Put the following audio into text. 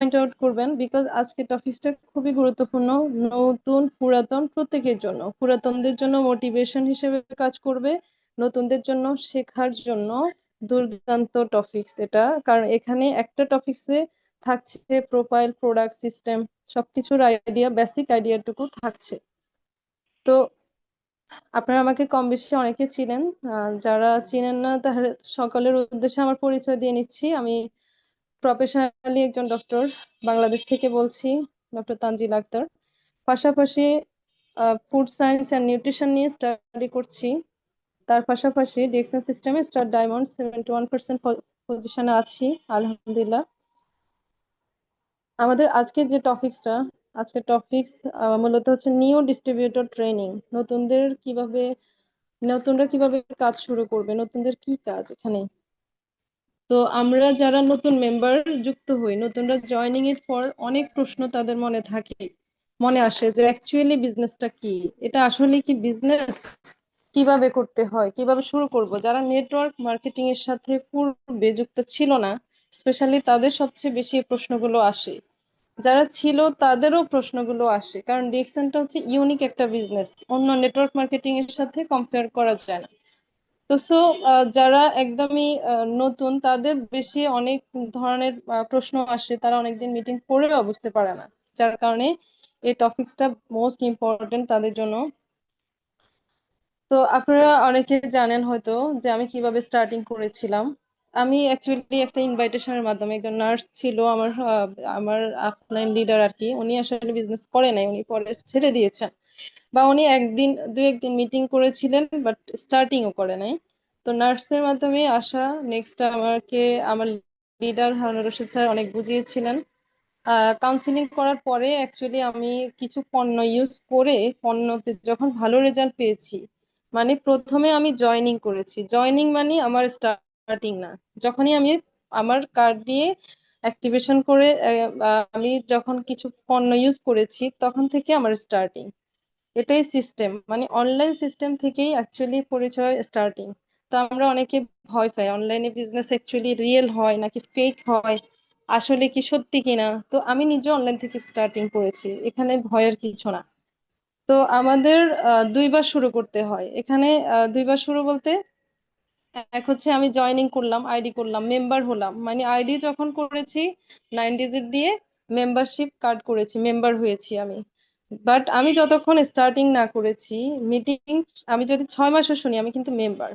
Point out করবেন, because আজকে টপিকসটা খুবই গুরুত্বপূর্ণ। নতুন পুরাতন প্রত্যেকের জন্য, পুরাতনদের জন্য মোটিভেশন হিসেবে কাজ করবে, নতুনদের জন্য শেখার জন্য দুর্দান্ত টপিকস এটা। কারণ এখানে একটা টপিকসে থাকছে প্রোফাইল, প্রোডাক্ট, সিস্টেম, সবকিছুর আইডিয়া, বেসিক আইডিয়াটুকু থাকছে। তো আপনারা আমাকে কম বেশি অনেকে চিনেন, যারা চিনেন না তাহলে সকলের উদ্দেশ্যে আমার পরিচয় দিয়ে নিচ্ছি। আমি প্রফেশনালি একজন ডক্টর, বাংলাদেশ থেকে বলছি, ডক্টর তানজিল আক্তার। পাশাপাশি ফুড সায়েন্স অ্যান্ড নিউট্রিশন নিয়ে স্টাডি করছি। তার পাশাপাশি ডিএক্সএন সিস্টেমে স্টার ডায়মন্ড 71% পজিশনে আছি, আলহামদুলিল্লাহ। আমাদের আজকে যে টপিকসটা, আজকের টপিকস মূলত হচ্ছে নিউ ডিস্ট্রিবিউটর ট্রেনিং। নতুনরা কিভাবে কাজ শুরু করবে, নতুনদের কি কাজ এখানে। তো আমরা যারা নতুন মেম্বার যুক্ত হই, নতুনরা জয়নিং এর পর অনেক প্রশ্ন তাদের মনে থাকে, মনে আসে যে অ্যাকচুয়ালি বিজনেসটা কি, এটা আসলে কি বিজনেস, কিভাবে করতে হয়, কিভাবে শুরু করব। যারা নেটওয়ার্ক মার্কেটিং এর সাথে পূর্বে যুক্ত ছিল না, স্পেশালি তাদের সবচেয়ে বেশি এই প্রশ্নগুলো আসে। যারা ছিল তাদেরও প্রশ্নগুলো আসে, কারণ ডিএক্সএনটা হচ্ছে ইউনিক একটা বিজনেস, অন্য নেটওয়ার্ক মার্কেটিং এর সাথে কম্পেয়ার করা যায় না। তো যারা একদমই নতুন, তাদের বেশি অনেক ধরনের প্রশ্ন আসে, তারা অনেকদিন মিটিং করেও বুঝতে পারে না, যার কারণে এই টপিকসটা মোস্ট ইম্পর্টেন্ট তাদের জন্য। তো আপনারা অনেকে জানেন হয়তো যে আমি কিভাবে স্টার্টিং করেছিলাম। আমি অ্যাকচুয়ালি একটা ইনভাইটেশনের মাধ্যমে, একজন নার্স ছিল আমার আমার আপলাইন লিডার আর কি, উনি আসলে বিজনেস করে নাই, উনি পরে ছেড়ে দিয়েছেন, বা উনি দুই একদিন মিটিং করেছিলেন বাট স্টার্টিংও করে নাই। তো নার্সের মাধ্যমে আসা, নেক্সট আমাকে আমার লিডার হারুন রশিদ স্যার অনেক বুঝিয়েছিলেন। কাউন্সিলিং করার পরে অ্যাকচুয়ালি আমি কিছু পণ্য ইউজ করে পণ্যতে যখন ভালো রেজাল্ট পেয়েছি, মানে প্রথমে আমি জয়েনিং করেছি, জয়েনিং মানে আমার স্টার্টিং না। যখনই আমি আমার কার্ড দিয়ে অ্যাক্টিভেশন করে আমি যখন কিছু পণ্য ইউজ করেছি, তখন থেকে আমার স্টার্টিং। এটাই সিস্টেম, মানে অনলাইন সিস্টেম থেকেই অ্যাকচুয়ালি পরিচয় স্টার্টিং। তো আমরা অনেকে ভয় পাই অনলাইনে বিজনেস অ্যাকচুয়ালি রিয়েল হয় নাকি ফেক হয়, আসলে কি সত্যি কিনা। তো আমি নিজে অনলাইন থেকে স্টার্টিং করেছি, এখানে ভয়ের কিছু না। তো আমাদের দুইবার শুরু করতে হয় এখানে। দুইবার শুরু বলতে, এক হচ্ছে আমি জয়েনিং করলাম, আইডি করলাম, মেম্বার হলাম, মানে আইডি যখন করেছি 9 ডিজিট দিয়ে, মেম্বারশিপ কার্ড করেছি, মেম্বার হয়েছি আমি। বাট আমি যতক্ষণ স্টার্টিং না করেছি মিটিং, আমি যদি 6 মাসও শুনি, আমি কিন্তু মেম্বার।